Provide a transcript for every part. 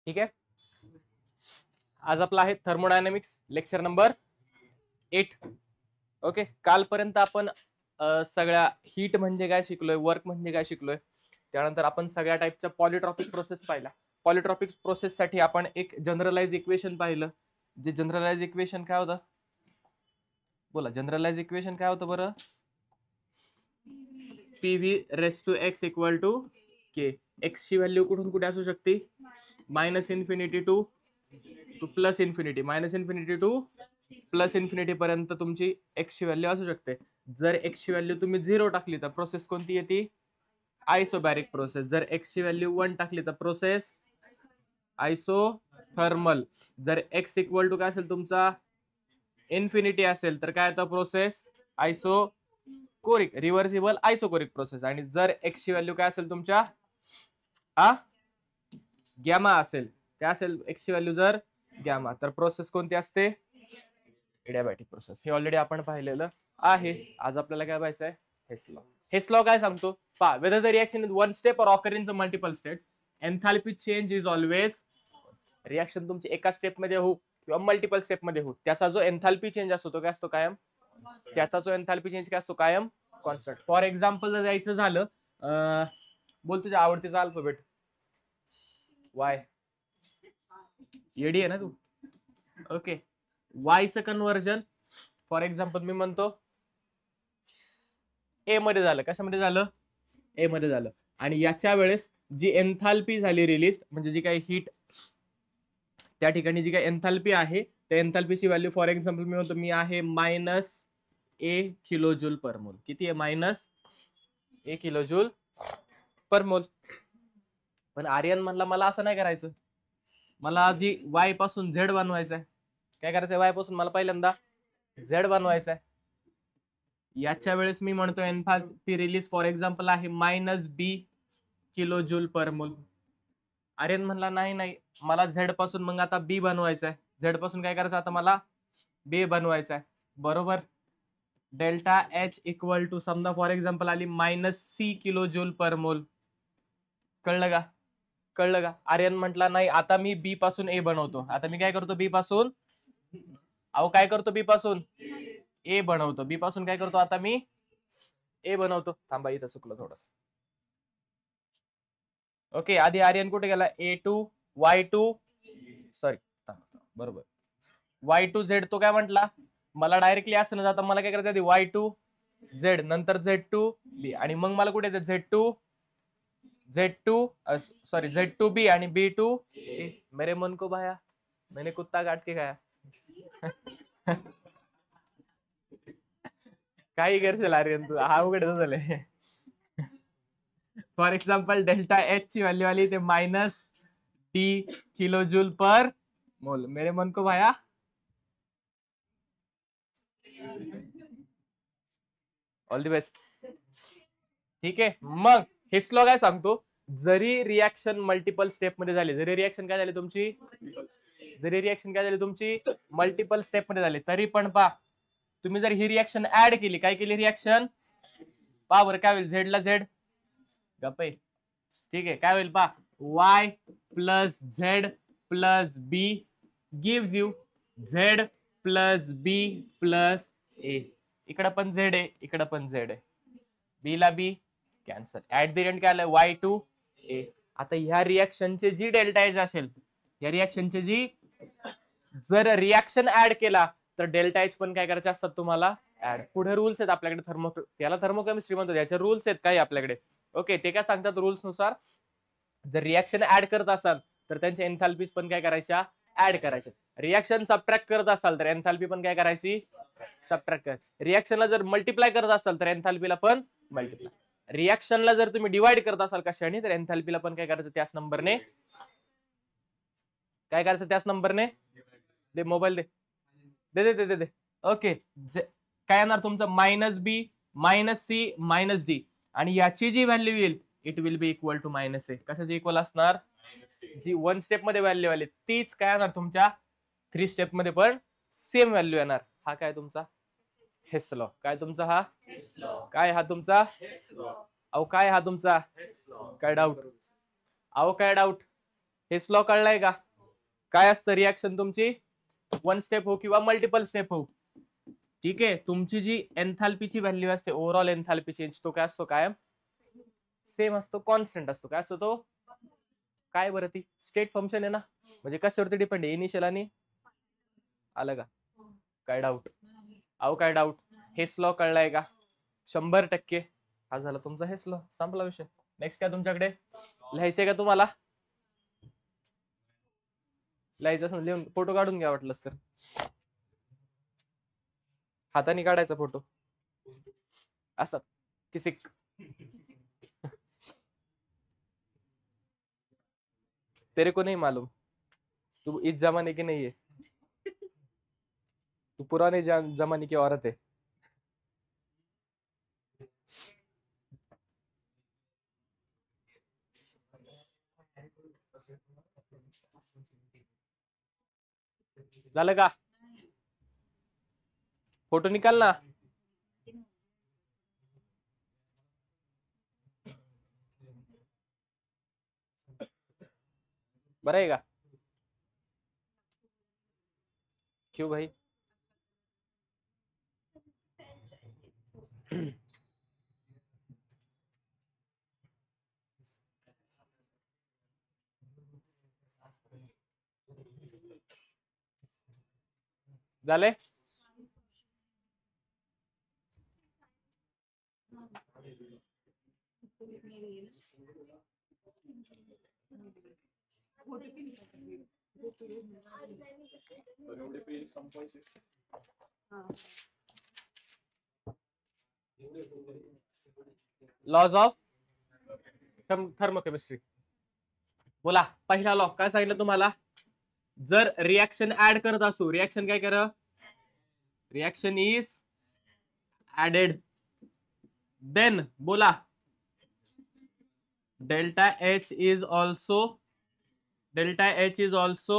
ठीक आहे. आज आपला आहे थर्मोडायनामिक्स लेक्चर नंबर 8. ओके, कालपर्यंत आपण सगळ्या हीट म्हणजे काय शिकलोय, वर्क म्हणजे काय शिकलोय. त्यानंतर आपण सगळ्या टाईपच्या पॉलिट्रॉपिक प्रोसेस पाहिला. पॉलिट्रॉपिक प्रोसेस साठी आपण एक जनरलाइज इक्वेशन पाहिलं. जे जनरलाइज इक्वेशन काय होतं, बोला जनरलाइज इक्वेशन काय होतं बरं? PV raise to x equal to k. X ची व्हॅल्यू कुठून कुठे असू शकते? -Infinity to plus infinity, -infinity to plus infinity पर्यंत तुमची एक्स ची व्हॅल्यू असू शकते. जर एक्स ची व्हॅल्यू तुम्ही 0 टाकली तर प्रोसेस कोणती येते? Isobaric process. जर एक्स ची व्हॅल्यू 1 टाकली तर प्रोसेस आयसोथर्मल. जर एक्स इक्वल टू काय असेल तुमचा इन्फिनिटी असेल तर काय येतं? Process isochoric, reversible isochoric process. आणि जर एक्स ची व्हॅल्यू काय असेल तुमच्या गॅमा असेल, काय असेल एक्स ची व्हॅल्यू जर गॅमा, तर प्रोसेस कोणती असते? एडियाबॅटिक प्रोसेस. हे ऑलरेडी आपण पाहिलेलं आहे. आज आपल्याला काय पाहायचं आहे? हेस लॉ. हेस लॉ काय सांगतो पहा, whether the reaction in one step or occur in the multiple state, enthalpy change is always. Reaction तुमची एका स्टेप मध्ये हो किंवा मल्टिपल स्टेप मध्ये हो, त्याचा जो एन्थाल्पी चेंज असतो तो काय असतो? कायम. त्याचा जो एन्थाल्पी चेंज काय असतो? कायम कॉन्स्टंट. फॉर एक्झाम्पल जर द्यायचं झालं, बोल तुझ्या आवडतीचा अल्फाबेट. वाय. येडी आहे ना तू? ओके, वायचं कन्व्हर्जन फॉर एक्झाम्पल मी म्हणतो ए मध्ये झालं. कशामध्ये झालं? ए मध्ये झालं. आणि याच्या वेळेस जी एन्थाल्पी झाली रिलीज, म्हणजे जी काही हीट त्या ठिकाणी जी काही एन्थाल्पी आहे, त्या एन्थाल्पीची व्हॅल्यू फॉर एक्झाम्पल मी म्हणतो मी आहे -a किलोजूल पर मोल. किती आहे? -a किलोजूल पर मोल. पण आर्यन म्हणला मला असं नाही करायचं, मला आधी वाय पासून झेड बनवायचं आहे. काय करायचंय? वाय पासून मला पहिल्यांदा झेड बनवायचा आहे. याच्या वेळेस मी म्हणतो एन्थाल्पी रिलीज फॉर एक्झाम्पल आहे -b किलोजूल पर मोल. आर्यन म्हणला नाही नाही, मला झेड पासून मग आता बी बनवायचा आहे. झेड पासून काय करायचं आता? मला बी बनवायचा आहे. बरोबर. डेल्टा एच इक्वल टू समजा फॉर एक्झाम्पल आली -c किलोजूल पर मोल. कळलं का? कळलं का? आर्यन म्हटला नाही, आता मी बी पासून ए बनवतो. आता मी काय करतो? बी पासून काय करतो? बी पासून ए बनवतो. बी पासून काय करतो? आता मी ए बनवतो. थांबा, इथं चुकलं थोडस. ओके, आधी आर्यन कुठे गेला? A2 Y2 सॉरी, बरोबर Y2 Z. तो काय म्हटला? मला डायरेक्टली असं न जाता मला काय करायचं? आधी Y2 Z, नंतर Z2 B, आणि मग मला कुठे येतं? Z2 B आणि B2 A. मेरे मन को भाया, मैंने कुत्ता काट के खाया. काही करशील आर्यन तू, हा उघड झालंय. फॉर एक्झाम्पल डेल्टा एच ची व्हॅल्यू आली ते -d किलोजूल पर मोल. मेरे मन को भाया. All the best. ठीक आहे. मग हेस लॉ काय सांगतो? जरी रिएक्शन मल्टिपल स्टेप मध्ये झाली, जरी रिएक्शन काय झाली तुमची मल्टिपल स्टेप मध्ये झाली, तरी पण पा तुम्ही जर ही रिएक्शन ऍड केली, काय केली रिएक्शन? पा बरं काय होईल? झेड ला झेड गप्पे. ठीक आहे, काय होईल पा? y plus Z plus B gives you Z plus B plus A. इकडं पण झेड आहे, इकडं पण झेड आहे. बी ला बी कॅन्सल. ऍट द एंड काय आलं? Y2 A. आता ह्या रिएक्शनचे जी डेल्टा एच असेल, या रिएक्शनचे जी जर रिएक्शन ऍड केला तर डेल्टा एच पण काय करायचे असतात तुम्हाला? ऍड. पुढे रूल्स आहेत आपल्याकडे, त्याला थर्मोकेमिस्ट्री म्हणतो, त्याचे रूल्स आहेत काही आपल्याकडे. ओके, ते काय सांगतात? रूल्स नुसार जर रिएक्शन ऍड करत असाल तर त्यांच्या एन्थाल्पीज पण काय करायच्या? ऍड करायच्या. रिएक्शन सबट्रॅक्ट करत असाल तर एन्थाल्पी पण काय करायची? सबट्रॅक्ट करायची. रिएक्शनला जर मल्टिप्लाय करत असाल तर एन्थाल्पीला पण मल्टिप्लाय. रिएक्शनला जर तुम्ही डिवाइड करत असाल कशाने, तर एन्थाल्पीला पण काय करायचं? त्याच नंबरने काय करायचं? त्याच नंबरने. दे मोबाईल, दे दे दे दे. ओके, काय येणार तुमचं? -b -c -d, आणि याची जी व्हॅल्यू येईल it will be equal to -a. कशाची इक्वल असणार? जी 1 स्टेप मध्ये व्हॅल्यू आली तीच काय येणार तुमच्या 3 स्टेप मध्ये पण सेम व्हॅल्यू येणार. हा काय तुमचा हेस लॉ. काय तुमचा हा? काय हा तुमचा? काय हा तुमचा? काय डाऊट? काय डाऊट? हेस लॉ कळलाय का? काय असतं रिॲक्शन तुमची, वन स्टेप हो किंवा मल्टिपल स्टेप हो, ठीक आहे. तुमची जी एन्थाल्पीची व्हॅल्यू असते, ओव्हरऑल एन्थाल्पी चेंज, तो काय असतो, कायम सेम असतो, कॉन्स्टंट असतो. काय असतो तो? काय बरं, ती स्टेट फंक्शन आहे ना, म्हणजे कशावरती डिपेंड आहे, इनिशियल आणि आलं का? काय डाऊट? अहो काय डाऊट? हेस लॉ कळलाय का? 100%. हा झाला तुमचा हेस लॉ, संपला विषय. नेक्स्ट काय तुमच्याकडे लिहायचंय का तुम्हाला? लिहायचं असं लिहून फोटो काढून घ्या वाटलंच तर, हाताने काढायचा फोटो असा किसिक. तेरे को नहीं मालूम तू इस जमाने की नहीं है, तू पुराने जमाने की औरत है. झालं का? फोटो निकाल ना. बरं आहे का? क्यों भाई? झाले? लॉज ऑफ थर्मोकेमिस्ट्री बोला. पहिला लॉ काय सांगितलं तुम्हाला? जर रिॲक्शन ऍड करत असू, रिॲक्शन काय कर, रिॲक्शन इज ऍडेड, देन बोला delta H is also, delta H is also,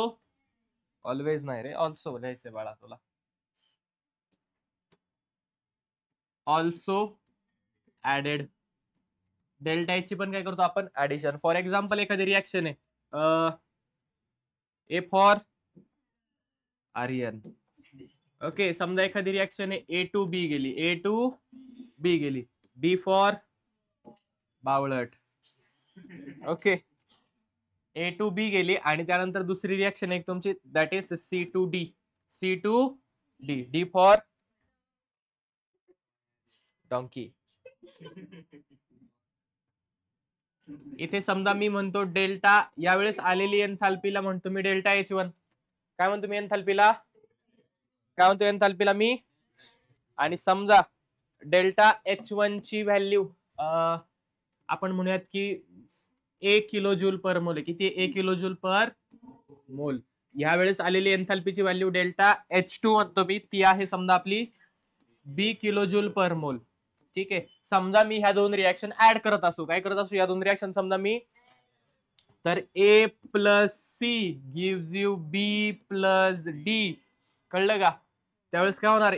always नाही रे, ऑल्सो लिहायचंय बाळा तुला, ऑल्सो ऍडेड. डेल्टा एच ची पण काय करतो आपण, ऍडिशन. फॉर एक्झाम्पल एखादी रिॲक्शन आहे, ए फॉर आर्यन, ओके. समजा एखादी रिॲक्शन आहे, ए टू बी गेली, ए टू बी गेली, बी फॉर बावळट, ओके. ए टू बी गेली आणि त्यानंतर दुसरी रिॲक्शन आहे तुमची, that is C to D, C to D, D for donkey. इथे समजा मी म्हणतो डेल्टा, यावेळेस आलेली एन्थाल्पीला म्हणतो मी डेल्टा H1. काय म्हणतो मी एन्थाल्पीला? काय म्हणतो एन्थाल्पीला मी? आणि समजा डेल्टा H1 ची व्हॅल्यू आपण म्हणूयात की 1 किलो जूल पर मोल. किती? 1 किलो जूल पर मोल. ह्या वेळेस आलेली एन्थाल्पीची व्हॅल्यू डेल्टा H2 म्हणतो मी, ती आहे समजा आपली बी किलो जूल पर मोल, ठीक आहे. समजा मी ह्या दोन रिॲक्शन ऍड करत असू, काय करत असू, या दोन रिॲक्शन समजा मी, तर A plus C gives you B plus D, कळलं का? त्यावेळेस काय होणार,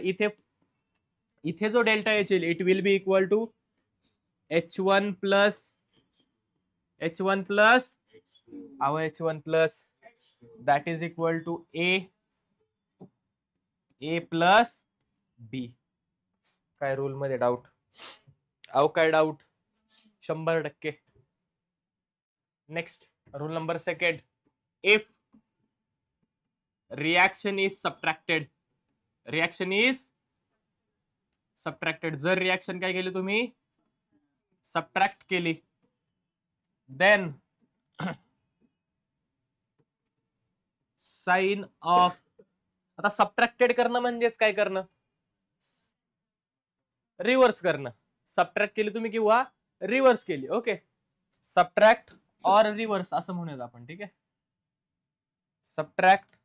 इथे जो डेल्टा एच येईल, it will be equal to H1 plus H1 plus H1 plus that is equal to A plus B. काय रूल मध्ये डाऊट? अहो काय doubt? 100%. Next rule number second, if reaction is subtracted, reaction is subtracted, जर reaction काय केली तुम्ही, subtract केली, then sign of. आता सबट्रॅक्टेड करणं म्हणजेच काय करणं, रिव्हर्स करणं. सबट्रॅक्ट केली तुम्ही किंवा रिव्हर्स केली, ओके. सबट्रॅक्ट और रिव्हर्स असं म्हणूयात आपण, ठीक आहे. Subtract,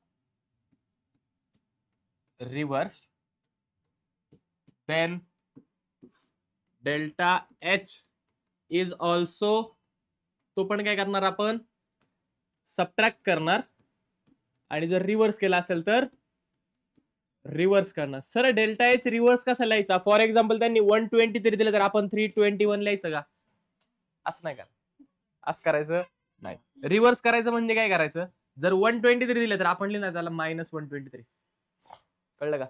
reverse, then delta H is also, तो पण काय करणार आपण, सबट्रॅक्ट करणार, आणि जर रिव्हर्स केला असेल तर रिव्हर्स करणार. सर डेल्टा एच रिव्हर्स कसा लिहायचा? फॉर एक्झाम्पल त्यांनी 120 तरी दिलं तर आपण 321 लिहायचं का? असं नाही का, असं करायचं नाही. रिव्हर्स करायचं म्हणजे काय करायचं, जर 123 दिलं तर आपण लिहिणार त्याला -123. कळलं का?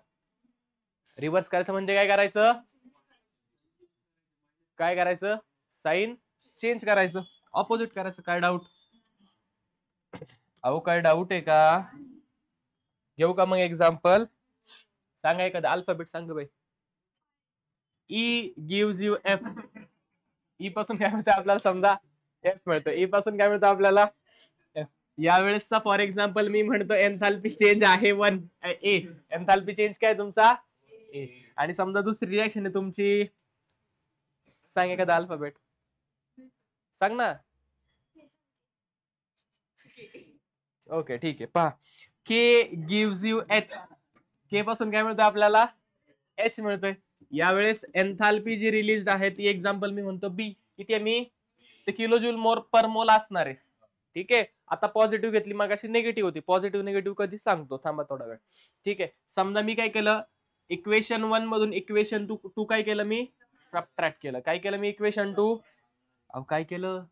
रिव्हर्स करायचं म्हणजे काय करायचं, काय करायचं, साइन चेंज करायचं, ऑपोजिट करायचं. काय डाऊट? अहो काय डाऊट आहे का? घेऊ का मग एक्झाम्पल? सांगा एखादा अल्फाबेट सांग बाई. E gives you F. E पासून काय मिळतं आपल्याला, समजा एफ मिळतं. ई पासून काय मिळतं आपल्याला, एफ. यावेळेसचा फॉर एक्झाम्पल मी म्हणतो एन्थाल्पी चेंज आहे 1 ए. एन्थाल्पी चेंज काय तुमचा ए. आणि समजा दुसरी रिएक्शन आहे तुमची, सांग एखादा अल्फाबेट सांग ना. ओके ठीक आहे, पहा. के गिव्स यू एच. के पासून काय मिळतं आपल्याला, एच मिळतोय. यावेळेस एन्थाल्पी जी रिलीज आहे ती एक्झाम्पल मी म्हणतो बी. किती आहे मी, ते किलो जूल मोर पर मोल असणार आहे. ठीक आहे. आता पॉझिटिव्ह घेतली, मग अशी निगेटिव्ह होती. पॉझिटिव्ह निगेटिव्ह कधी सांगतो, थांबा थोडा वेळ. ठीक आहे. समजा मी काय केलं, इक्वेशन 1 मधून इक्वेशन 2 काय केलं मी, सबट्रॅक्ट केलं. काय केलं मी, इक्वेशन 2 काय केलं,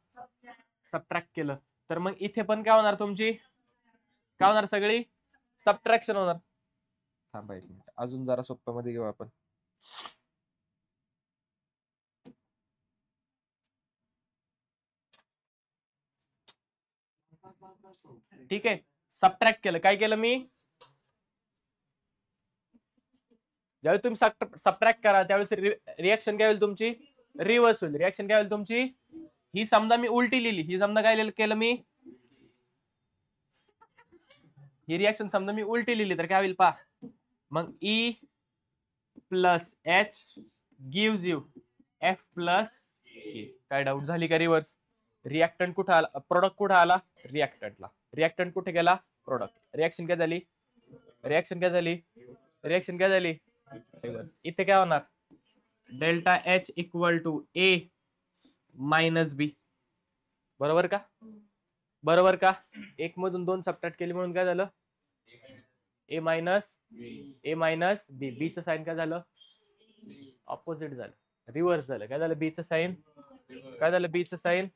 सबट्रॅक्ट केलं. तर मग इथे पण काय होणार तुमची, काय होणार, सगळी सबट्रॅक्शन होणार. थांबा एक मिनिट, अजून जरा सोप्या मध्ये घेऊ आपण. ठीक आहे. सबट्रॅक्ट केलं. काय केलं मी, ज्यावेळी तुम्ही सबट्रॅक्ट करा त्यावेळेस रिएक्शन काय होईल तुमची, रिव्हर्स होईल. रिएक्शन काय होईल तुमची, ही समजा मी उलटी लिहिली, ही समजा काय केलं मी, ही रिएक्शन समजा मी उलटी लिहिली तर काय होईल पहा. मग E plus H gives you F plus A. काय डाऊट झाली का? रिव्हर्स. रिएक्टंट कुठे आला, प्रोडक्ट कुठे आला, रिएक्टंटला. रिएक्टंट कुठे गेला, प्रोडक्ट. रिएक्शन काय झाली, रिएक्शन काय झाली, रिएक्शन काय झाली, रिव्हर्स. इथे काय होणार, delta H equal to A minus B. बरोबर का, बरोबर का? एक मधून 2 सबट्रॅक्ट केली म्हणून काय झालं, ए मायनस बी. बीचं साइन काय झालं, ऑपोजिट झालं, रिव्हर्स झालं. काय झालं, बीचं साइन, काय झालं, बीचं साइन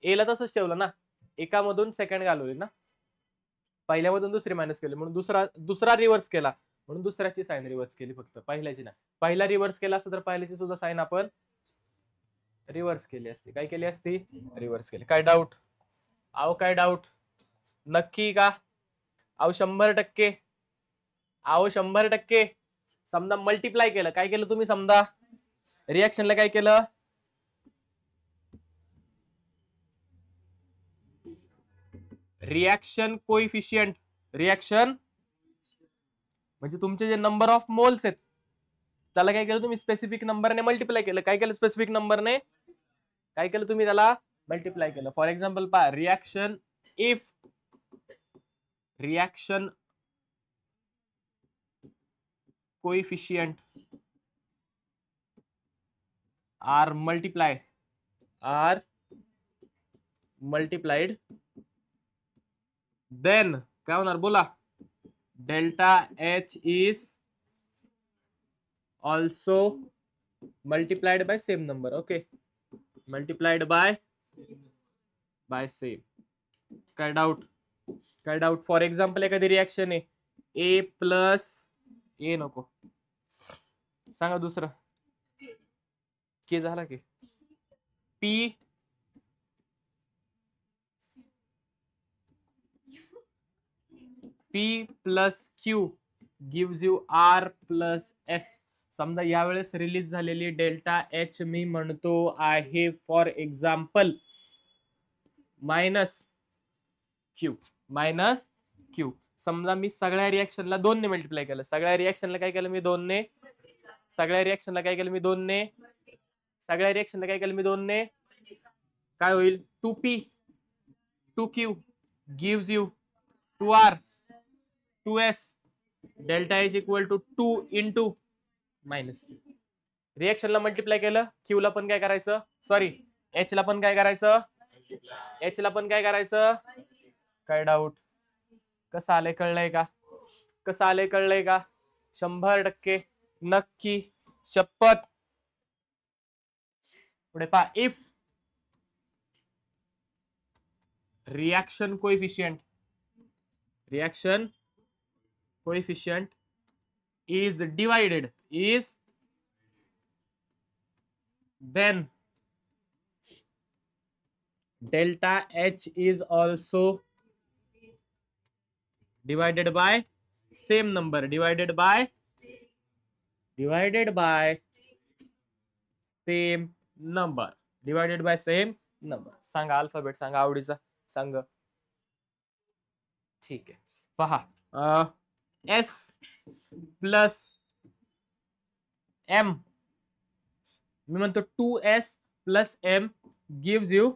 ए ला तसंच ठेवलं ना, एकामधून सेकंड घालवली ना, पहिल्यामधून दुसरी मायनस केली म्हणून दुसरा रिव्हर्स केला, म्हणून दुसऱ्याची साइन रिव्हर्स केली, फक्त पहिल्याची ना. पहिला रिव्हर्स केला असतं तर पहिल्याची सुद्धा साइन आपण रिव्हर्स केली असती. काय केली असती, रिव्हर्स केली. काय डाऊट? अहो काय डाऊट, नक्की का? अहो 100%. अहो 100%. समजा मल्टिप्लाय केलं, काय केलं तुम्ही, समजा रिएक्शनला काय केलं, रिएक्शन कोइफिशियंट. रिएक्शन म्हणजे तुमचे जे नंबर ऑफ मोल्स आहेत त्याला काय केलं तुम्ही, स्पेसिफिक नंबरने मल्टिप्लाय केलं. काय केलं, स्पेसिफिक नंबरने काय केलं तुम्ही, त्याला मल्टिप्लाय केलं. फॉर एक्झाम्पल पहा, reaction if reaction coefficient are multiplied then काय होणार बोला, delta H is also multiplied by same number. Okay, multiplied by same. काय डाऊट, काय डाऊट? फॉर एक्झाम्पल एखादी रिएक्शन आहे ए प्लस ए, नको सांगा दुसरं, के झाला की P plus Q gives you R plus S. समजा यावेळेस रिलीज झालेली डेल्टा एच मी म्हणतो आहे फॉर एक्झाम्पल मायनस क्यू. समजा मी सगळ्या रिएक्शनला 2 ने मल्टिप्लाय केलं. सगळ्या रिएक्शनला काय केलं मी, 2 ने. सगळ्या रिएक्शनला काय केलं मी, 2 ने. सगळ्या रिएक्शनला काय केलं मी, 2 ने. काय होईल, 2p 2q gives you 2r 2s. Delta H equal to 2 into minus Q. रिएक्शनला मल्टिप्लाय केलं, क्यू ला पण काय करायचं, सॉरी एच ला पण काय करायचं, एच ला पण काय करायचं. काय डाऊट, कसं आलंय, कळलंय का, कसं आलंय, कळलंय का? 100% नक्की, शपथ. पुढे पहा, if reaction coefficient is divided is then delta H is also divided by same number divided by same number सांगा अल्फाबेट सांगा आवडीचा सांग ठीक आहे पहा S प्लस M मी म्हणतो 2S plus M gives you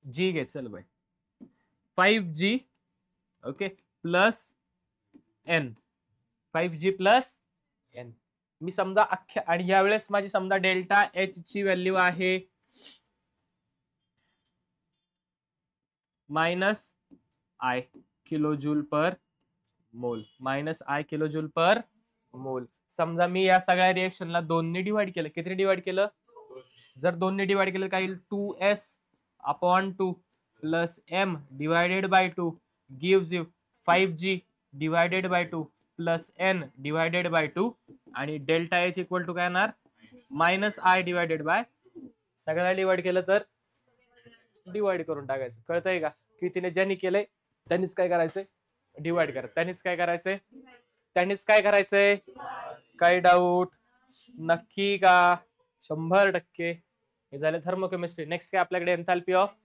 G घे चल by 5G okay plus N 5G plus N मी समजा अख्ख्या आणि यावेळेस माझी समजा डेल्टा H ची व्हॅल्यू आहे minus I kilojoule per mole समजा मी या सगळ्या रिएक्शनला 2 ने डिवाइड केलं किती डिवाइड केलं जर 2 ने डिवाइड केलं काय येईल 2S upon 2 plus M divided by 2 gives you 5G divided by 2 plus N divided by 2 आणि डेल्टा H इक्वल टू काय येणार मायनस I डिवाइडेड बाय सगळ्याला डिवाइड केलं तर डिवाइड करून टाकायचं कळतंय का की तिने ज्यांनी केलंय त्यांनीच काय करायचंय डिवाइड करा त्यांनीच काय करायचंय काय डाऊट नक्की का 100% हे झाले थर्मोकेमिस्ट्री नेक्स्ट काय आपल्याकडे enthalpy of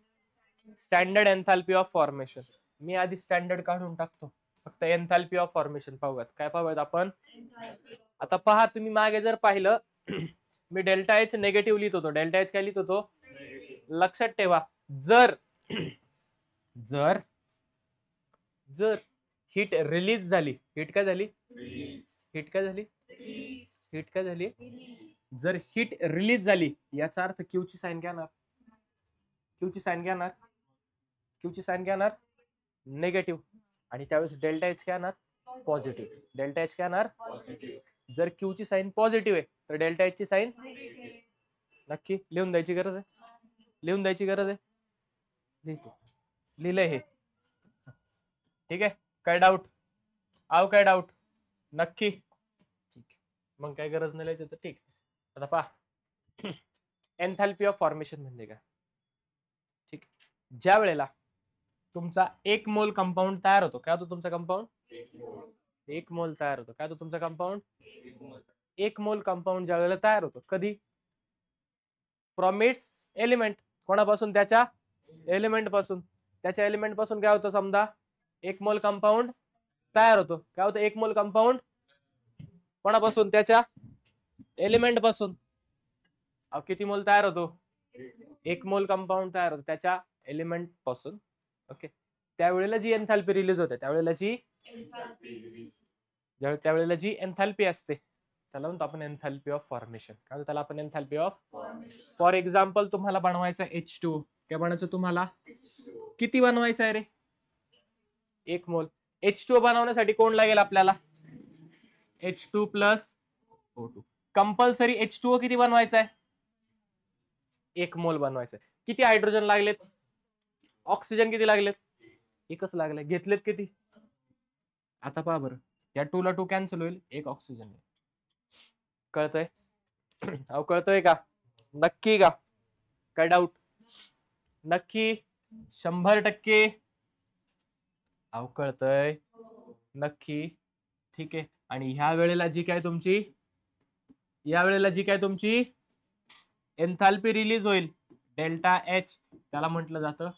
standard enthalpy of formation मी आधी स्टँडर्ड काढून टाकतो फक्त एन्थाल्पी ऑफ फॉर्मेशन पाहूयात काय पाहूयात आपण आता पहा तुम्ही मागे जर पाहिलं मी डेल्टा एच नेगेटिव्ह लिहित होतो डेल्टा एच काय लिहित होतो लक्षात ठेवा जर हीट रिलीज झाली हीट काय झाली जर हीट रिलीज झाली याचा अर्थ क्यू ची साइन काय येणार नेगेटिव्ह आणि त्यावेळेस डेल्टा एच काय येणार पॉझिटिव्ह जर क्यू ची साइन पॉझिटिव्ह आहे तर डेल्टा एच ची साइन नक्की लिहून द्यायची गरज आहे लिहिलंय हे ठीक आहे काय डाऊट नक्की ठीक मग काय गरज नाही लिहायचं तर ठीक आता पहा एन्थाल्पी ऑफ फॉर्मेशन म्हणजे काय ठीक ज्या वेळेला तुमचा 1 मोल कंपाऊंड तयार होतो काय होतो तुमचा कंपाऊंड 1 मोल तयार होतो काय होतो तुमचा कंपाऊंड 1 मोल कंपाऊंड ज्या वेळेला तयार होतो कधी फ्रॉम इट्स एलिमेंट कोणापासून त्याच्या एलिमेंट पासून काय होतं समजा 1 मोल कंपाऊंड तयार होतो काय होतं 1 मोल कंपाऊंड कोणापासून त्याच्या एलिमेंट पासून किती मोल तयार होतो 1 मोल कंपाऊंड तयार होतो त्याच्या एलिमेंट पासून ओके त्यावेळेला जी एन्थाल्पी रिलीज होते त्यावेळेला जी एन्थाल्पी असते त्याला म्हणतो आपण एन्थाल्पी ऑफ फॉर्मेशन काय म्हणतो त्याला आपण एन्थाल्पी ऑफ फॉर एक्झाम्पल तुम्हाला बनवायचं H2 काय बनायचं तुम्हाला किती बनवायचं आहे रे 1 मोल H2 बनवण्यासाठी कोण लागेल आपल्याला H2 plus O2 compulsory H2O किती बनवायचं आहे 1 मोल बनवायचं आहे किती हायड्रोजन लागलेत ऑक्सिजन किती लागलेत एकच लागले घेतलेत किती आता पहा बरं या 2 ला 2 कॅन्सल होईल 1 ऑक्सिजन कळतंय कळतंय का नक्की का काय डाऊट नक्की 100% कळतंय नक्की ठीक आहे आणि ह्या वेळेला जी काय तुमची एन्थाल्पी रिलीज होईल डेल्टा एच त्याला म्हटलं जातं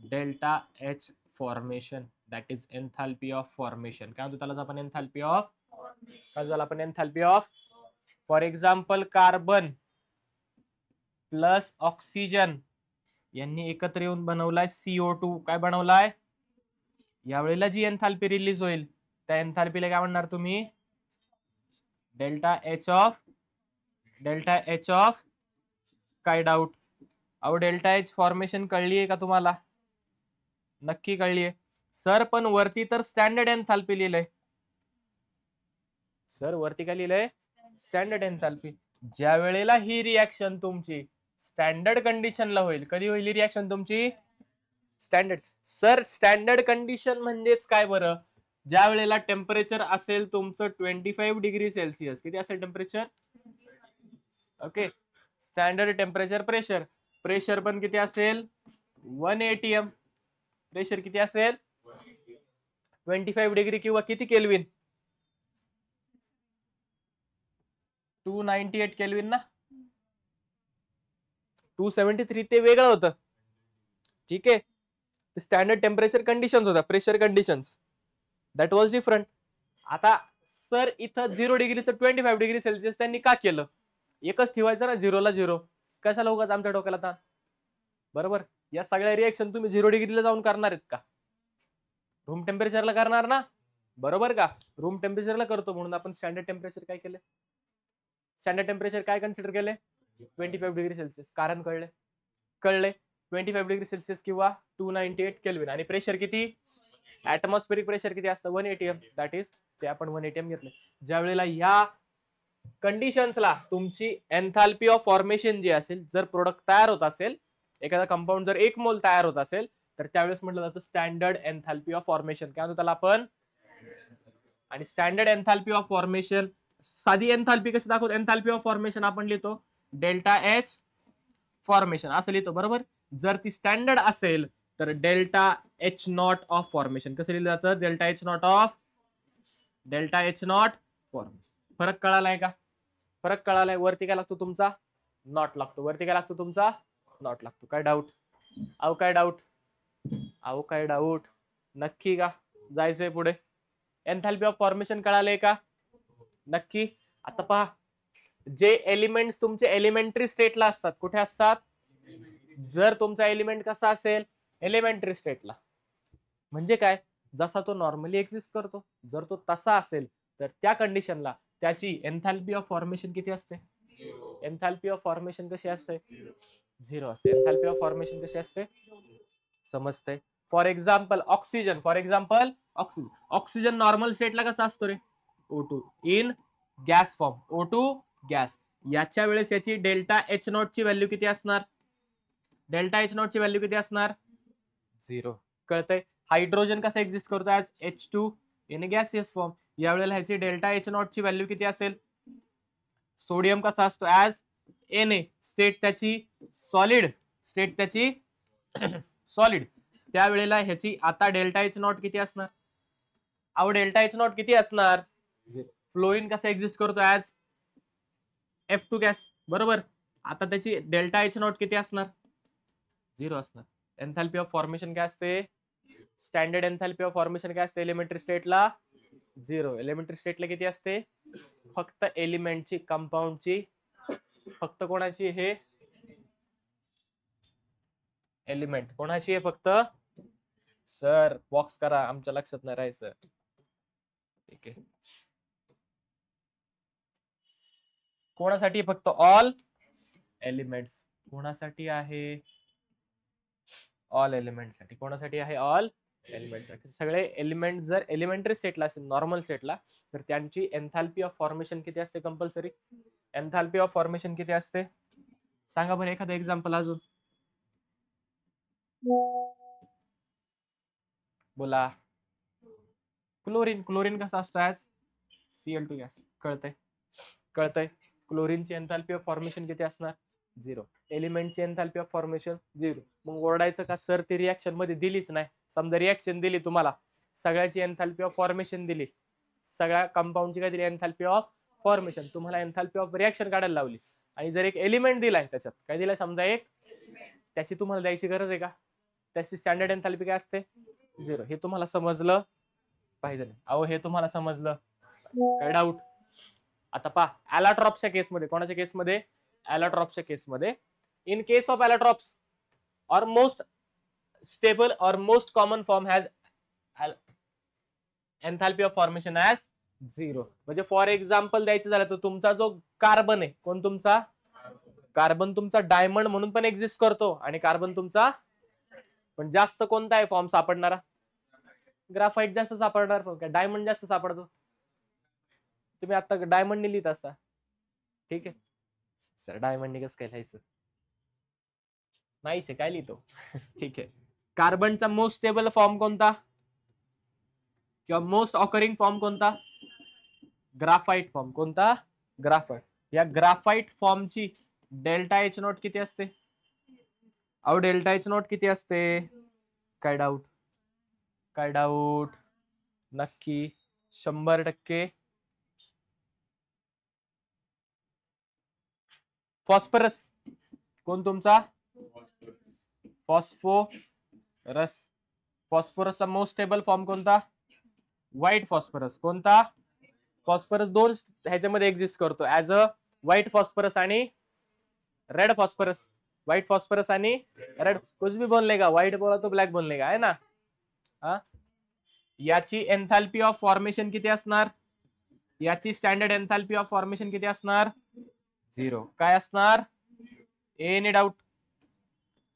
delta H formation that is enthalpy of formation काय म्हणतो त्याला आपण enthalpy of for example carbon plus oxygen यांनी एकत्र येऊन बनवलाय CO2 काय बनवलाय यावेळेला जी एन्थाल्पी रिलीज होईल त्या एन्थाल्पीला काय म्हणणार तुम्ही डेल्टा एच ऑफ काय डाऊट डेल्टा एच फॉर्मेशन कळलीये का तुम्हाला नक्की कळलीये सर पण वरती तर स्टँडर्ड एन्थाल्पी लिहिलंय सर वरती काय लिहिलंय स्टँडर्ड एन्थाल्पी ज्या वेळेला ही रिएक्शन तुमची स्टँडर्ड कंडिशनला होईल. कधी होईल रिॲक्शन तुमची? स्टँडर्ड. सर स्टँडर्ड कंडिशन म्हणजेच काय बरं? ज्या वेळेला टेम्परेचर असेल तुमचं 25 डिग्री सेल्सिअस. किती असेल temperature? Okay. Standard temperature pressure. Pressure पण किती असेल? 1 atm. प्रेशर किती असेल? 25 डिग्री किंवा किती केल्विन? 298 केल्विन ना. 273 ते वेगळं होतं. ठीक आहे. स्टँडर्ड टेम्परेचर कंडिशन्स होता, pressure conditions. That was different. आता सर इथं 0 डिग्रीचं 25 डिग्री सेल्सिअस त्यांनी का केलं? एकच ठेवायचं ना, 0 ला 0. कशाला उगाच आमच्या डोक्याला ताण? बरोबर. या सगळ्या रिएक्शन तुम्ही 0 डिग्रीला जाऊन करणार आहेत का? रूम टेम्परेचरला करणार ना, बरोबर का? रूम टेम्परेचरला करतो म्हणून आपण स्टँडर्ड टेम्परेचर काय केलं? स्टँडर्ड टेम्परेचर काय कन्सिडर केले? 25 डिग्री सेल्सिअस. कारण कळले 25 डिग्री सेल्सिअस किंवा 298 केल्विन. आणि प्रेशर किती? ऍटमॉस्फेरिक प्रेशर किती असतं? 1 atm. दॅट इज ते आपण 1 atm घेतलं. ज्या वेळेला या कंडिशन्सला तुमची एन्थाल्पी ऑफ फॉर्मेशन जी असेल, जर प्रोडक्ट तयार होत असेल, एखादा कंपाऊंड जर 1 मोल तयार होत असेल, तर त्यावेळेस म्हटलं जातं स्टँडर्ड एन्थाल्पी ऑफ फॉर्मेशन. काय म्हणतो त्याला आपण? आणि स्टँडर्ड एन्थाल्पी ऑफ फॉर्मेशन, साधी एन्थाल्पी कशी दाखवतो? एन्थाल्पी ऑफ फॉर्मेशन आपण लिहितो डेल्टा एच फॉर्मेशन असं लिहितो, बरोबर. जर ती स्टँडर्ड असेल तर delta H naught of formation कसं लिहिलं जातं? Delta H not formation. फरक कळालाय का? फरक कळालाय. वरती काय लागतो तुमचा? नॉट लागतो. वरती काय लागतो तुमचा? नॉट लागतो. काय डाऊट? काय डाऊट? नक्की का? जायचंय पुढे? एन्थाल्पी ऑफ फॉर्मेशन कळालंय का? नक्की. आता पहा, जे एलिमेंट्स तुमचे एलिमेंटरी स्टेटला असतात, कुठे असतात? जर तुमचा एलिमेंट कसा असेल? एलिमेंटरी स्टेटला. म्हणजे काय? जसा तो नॉर्मली एक्झिस्ट करतो. जर तो तसा असेल तर त्या कंडिशनला त्याची एन्थाल्पी ऑफ फॉर्मेशन किती असते? एन्थाल्पी ऑफ फॉर्मेशन कशी असते? 0 असते. एन्थाल्पी ऑफ फॉर्मेशन कशी असते? समजते? For example oxygen. Oxygen normal स्टेटला कसा असतो रे? O2 in gas form. O2 gas. याच्या वेळेस याची डेल्टा एच नॉट ची व्हॅल्यू किती असणार? डेल्टा एच नॉट ची व्हॅल्यू किती असणार? 0. कळतंय? हायड्रोजन कसा एक्झिस्ट करतो? As H2 in gaseous form. यावेळेला ह्याची डेल्टा एच नॉट ची व्हॅल्यू किती असेल? सोडियम कसा असतो? As Na. स्टेट त्याची सॉलिड. सॉलिड. त्यावेळेला ह्याची आता डेल्टा एच नॉट किती असणार? डेल्टा एच नॉट किती असणार? फ्लोरीन कसा एक्झिस्ट करतो? ऍज F2 गॅस, बरोबर. आता त्याची डेल्टा एच नॉट किती असणार? 0 असणार. एन्थाल्पी ऑफ फॉर्मेशन काय असते? स्टँडर्ड एन्थाल्पी ऑफ फॉर्मेशन काय असते? एलिमेंटरी स्टेटला 0. एलिमेंटरी स्टेटला किती असते? फक्त एलिमेंटची, कंपाऊंडची, फक्त कोणाची? हे एलिमेंट कोणाची आहे? फक्त सर बॉक्स करा, आमच्या लक्षात नाही राहायचं. ठीक आहे. कोणासाठी? फक्त ऑल एलिमेंट्स. कोणासाठी आहे? ऑल एलिमेंट साठी. कोणासाठी आहे? ऑल एलिमेंट साठी. सगळे एलिमेंट जर एलिमेंटरी स्टेटला असेल, नॉर्मल स्टेटला, तर त्यांची एन्थाल्पी ऑफ फॉर्मेशन किती असते? कंपल्सरी. एन्थाल्पी ऑफ फॉर्मेशन किती असते? सांगा बरं एखादं एक्झाम्पल अजून बोला. क्लोरीन कसा असतो? As Cl2 gas. कळतंय? क्लोरीनची एन्थाल्पी ऑफ फॉर्मेशन किती असणार? 0. एलिमेंटची एन्थाल्पी ऑफ फॉर्मेशन 0. मग ओरडायचं का सर ती रिॲक्शन मध्ये दिलीच नाही? समजा रिॲक्शन दिली तुम्हाला, सगळ्याची एन्थाल्पी ऑफ फॉर्मेशन दिली, सगळ्या कंपाऊंडची काय दिली? Enthalpy of formation. तुम्हाला एन्थाल्पी ऑफ रिॲक्शन काढायला लावली आणि जर एक एलिमेंट दिलाय, त्याच्यात काय दिलाय? समजा एक, त्याची तुम्हाला द्यायची गरज आहे का? त्याची स्टँडर्ड एन्थाल्पी काय असते? 0. हे तुम्हाला समजलं पाहिजे. हे तुम्हाला समजलं? काय डाऊट? आता पहा, ऍलाट्रॉप्सच्या केसमध्ये. कोणाच्या केसमध्ये? ऍलाट्रॉप्सच्या केसमध्ये. इन केस ऑफ ऍलाट्रॉप्स और मोस्ट स्टेबल और most common form has enthalpy of formation as 0. म्हणजे फॉर एक्झाम्पल द्यायचं झालं तर तुमचा जो कार्बन आहे, कोण तुमचा? कार्बन तुमचा डायमंड म्हणून पण एक्झिस्ट करतो, आणि कार्बन तुमचा पण जास्त कोणता आहे फॉर्म सापडणारा? ग्राफाइट जास्त सापडणार, डायमंड जास्त सापडतो. तुम्ही आता डायमंड लिहित असता. ठीक आहे सर, डायमंड कसं काय लिहायचं? नाहीच आहे, काय लिहितो? ठीक आहे. कार्बनचा मोस्ट स्टेबल फॉर्म कोणता किंवा मोस्ट ऑकरिंग फॉर्म कोणता? Graphite form. कोणता? ग्राफाइट. या ग्राफाइट फॉर्मची डेल्टा एच नॉट किती असते? अहो डेल्टा एच नॉट किती असते? काय डाऊट? काय डाऊट? नक्की 100%. फॉस्फरस. कोण तुमचा? फॉस्फोरस. फॉस्फरसचा मोस्ट स्टेबल फॉर्म कोणता? White phosphorus. कोणता? फॉस्फरस दोन ह्याच्यामध्ये एक्झिस्ट करतो, ऍज अ व्हाईट फॉस्फरस आणि रेड फॉस्फरस. व्हाईट फॉस्फरस आणि रेड. कुछ भी बोलने का, व्हाईट बोला तो ब्लॅक बोलने का, आहे ना? हा. याची एन्थाल्पी ऑफ फॉर्मेशन किती असणार? याची स्टँडर्ड एन्थाल्पी ऑफ फॉर्मेशन किती असणार? 0. काय असणार? Any doubt?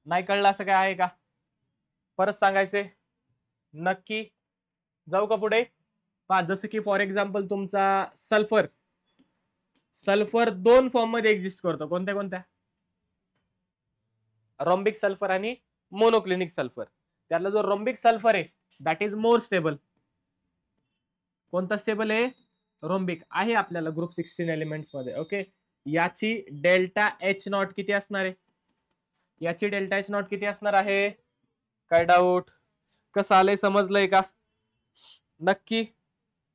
नाही कळलं असं काय आहे का? परत सांगायचे? नक्की. जाऊ का पुढे? पहा, जसं की फॉर एक्झाम्पल तुमचा सल्फर. सल्फर दोन फॉर्म मध्ये एक्झिस्ट करतो. कोणत्या कोणत्या? रोम्बिक सल्फर आणि मोनोक्लिनिक सल्फर. त्यातला जो रोम्बिक सल्फर आहे दॅट इज मोर स्टेबल. कोणता स्टेबल आहे? रोम्बिक आहे आपल्याला ग्रुप 16 एलिमेंट्स मध्ये. ओके. याची डेल्टा एच नॉट किती असणार आहे? याची डेल्टा एच नॉट किती असणार आहे? काय डाऊट? कसं आलंय, समजलंय का? नक्की.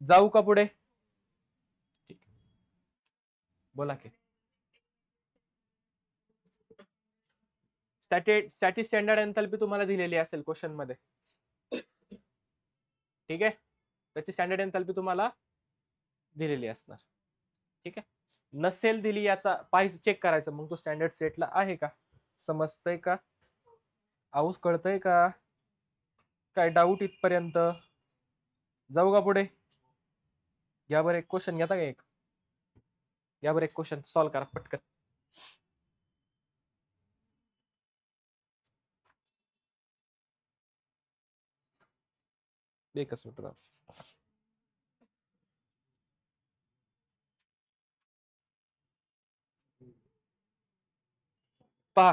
जाऊ का पुढे? बोला की. स्टॅटिक स्टँडर्ड एन्थॅल्पी तुम्हाला दिलेली असेल क्वेश्चन मध्ये. ठीक आहे. त्याची स्टँडर्ड एन्थॅल्पी तुम्हाला दिलेली असणार. ठीक आहे. नसेल दिली याचा पाहिजे चेक करायचं, मग तो स्टँडर्ड सेटला आहे का? समजतंय का? आऊस कळतंय का? काय डाऊट इथपर्यंत? जाऊ का पुढे? या बरं एक क्वेश्चन घेता का? या बरं एक क्वेश्चन सॉल्व करा पटकन. एकच मिनिट. पहा,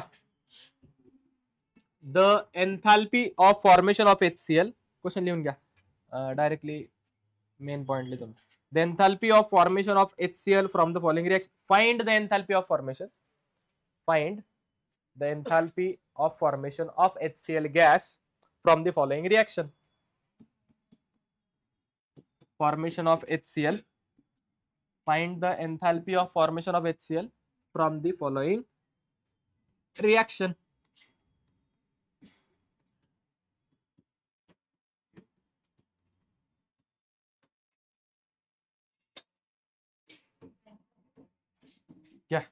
the enthalpy of formation of HCl. Question लिहून घ्या डायरेक्टली. मेन पॉइंट लिहून. The enthalpy of formation of HCl from the following reaction. Find the enthalpy of formation. Find the enthalpy of formation of HCl gas from the following reaction. Formation of HCl. Find the enthalpy of formation of HCl from the following reaction. Yeah.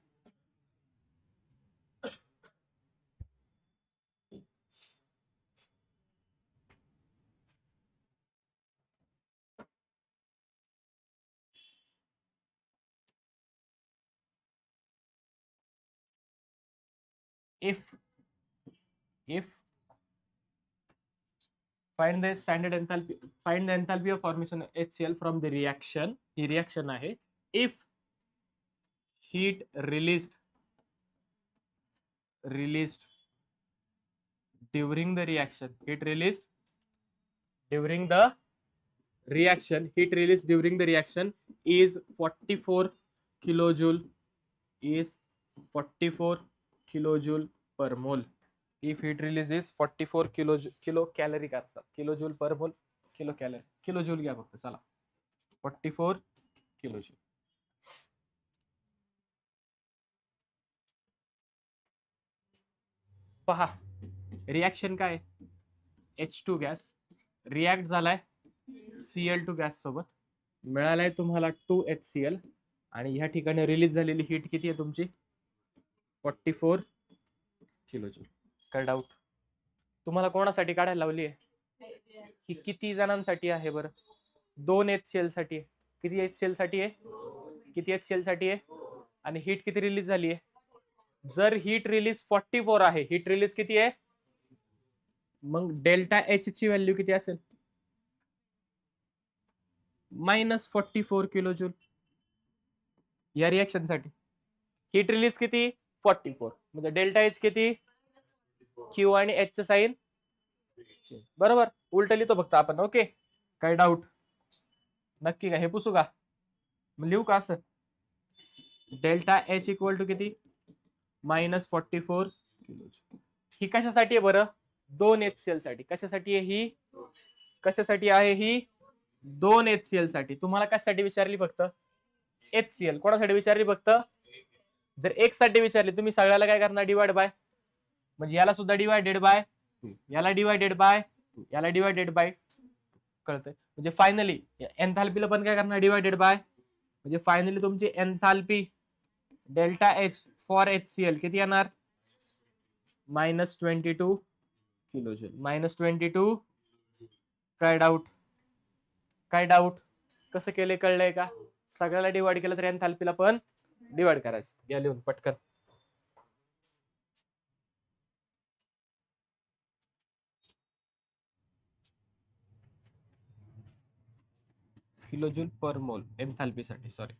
If find the standard enthalpy, find the enthalpy of formation of HCl from the reaction. He reaction आहे. If heat released during the reaction, heat released during the reaction, heat released during the reaction is 44 kilojoule, is 44 kilojoule per mole. If heat release is 44 kilocalorie का kilojoule per mole, kilojoule घ्या फक्त. चला 44 kilojoule. पहा, reaction काय? H2 gas react झालाय Cl2 gas सोबत, मिळालाय तुम्हाला 2HCl, आणि ह्या ठिकाणी रिलीज झालेली हीट किती आहे तुमची? 44 किलोजूल. काय डाऊट? तुम्हाला कोणासाठी काढायला लावली आहे? ही किती जणांसाठी आहे बरं? 2 HCl साठी. किती HCl साठी आहे? किती HCl साठी आहे? आणि हीट किती रिलीज झाली आहे? जर हीट रिलीज 44 आहे, हीट रिलीज किती आहे? मग डेल्टा एच ची व्हॅल्यू किती असेल? -44 किलोजूल. या रिएक्शन साठी हीट रिलीज किती? 44. म्हणजे डेल्टा एच किती? क्यू आणि एच चं साईन बरोबर, उलट लिहितो फक्त आपण. ओके, काही डाऊट नक्की का? हे पुसू का? लिहू का असं? डेल्टा एच इक्वल टू किती? -44 किलो. ही कशासाठी आहे बरं? 2 HCl साठी. कशासाठी आहे ही? कशासाठी आहे ही? 2 HCl साठी. तुम्हाला कशासाठी विचारली फक्त? HCl. कोणासाठी विचारली फक्त? जर एक साठी विचारली तुम्ही सगळ्याला काय करणार? Divide by. म्हणजे याला सुद्धा डिवायडेड बाय, याला डिवायडेड बाय, याला डिवायडेड बाय. कळतंय? म्हणजे फायनली एन्थाल्पीला पण काय करणार? Divided by. म्हणजे फायनली तुमची enthalpy delta H for HCl किती येणार? -22 किलोजूल. -22. काय डाऊट? काय डाऊट? कसं केलंय कळलंय का? सगळ्याला डिवाइड केलं तर एन्थाल्पीला पण डिवाइड करायचं. या लिहून पटकन. किलोजूल पर मोल एन्थाल्पी साठी. सॉरी,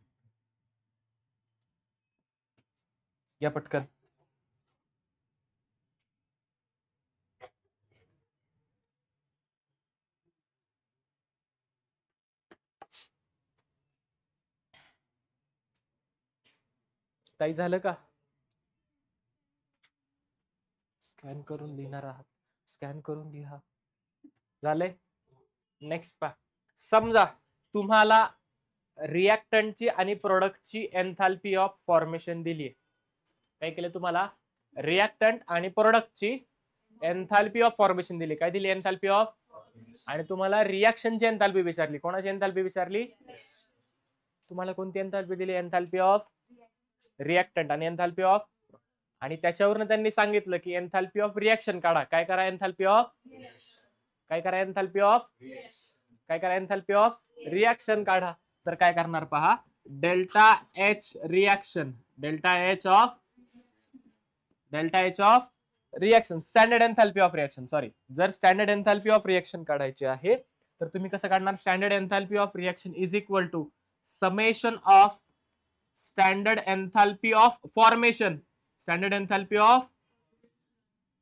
या पटकन. काही झालं का? स्कॅन करून लिहिणार आहात. स्कॅन करून लिहा. झाले? नेक्स्ट पा. समजा तुम्हाला रिएक्टंटची आणि प्रोडक्टची एन्थाल्पी ऑफ फॉर्मेशन दिली. काय केलं तुम्हाला? रिएक्टंट आणि प्रोडक्टची एन्थाल्पी ऑफ फॉर्मेशन दिली. काय दिली? Enthalpy of. आणि तुम्हाला रिएक्शनची एन्थाल्पी विचारली. कोणाची एन्थाल्पी विचारली? तुम्हाला कोणती एन्थाल्पी दिली? एन्थाल्पी ऑफ रिएक्टंट आणि एन्थाल्पी ऑफ. आणि त्याच्यावरून त्यांनी सांगितलं की एन्थाल्पी ऑफ रिएक्शन काढा. काय करा? Enthalpy of. काय करा? Enthalpy of. काय करा? एन्थाल्पी ऑफ रिएक्शन काढा. तर काय करणार पहा? Delta H reaction, delta H of reaction, standard enthalpy of reaction. Sorry, जर स्टँडर्ड एन्थाल्पी ऑफ रिएक्शन काढायची आहे तर तुम्ही कसं काढणार? Standard enthalpy of reaction is equal to summation of standard enthalpy of formation. Standard enthalpy of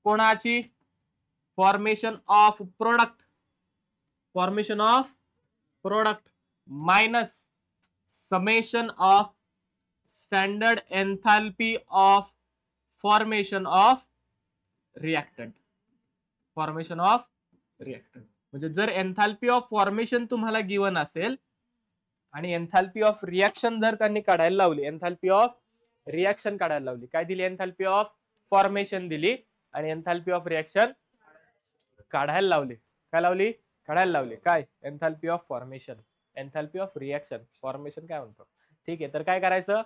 कोणाची? Formation of product. Formation of product minus summation of standard enthalpy of formation of reactant. Formation of reactant. म्हणजे जर enthalpy of formation तुम्हाला given असेल आणि enthalpy of reaction जर त्यांनी काढायला लावली, एन्थाल्पी ऑफ रिएक्शन काढायला लावली. काय दिली? एन्थाल्पी ऑफ फॉर्मेशन दिली आणि एन्थाल्पी ऑफ रिएक्शन काढायला लावली. काय लावली? काढायला लावली. काय? Enthalpy of formation. Enthalpy of reaction, formation काय म्हणतो? ठीक आहे, तर काय करायचं?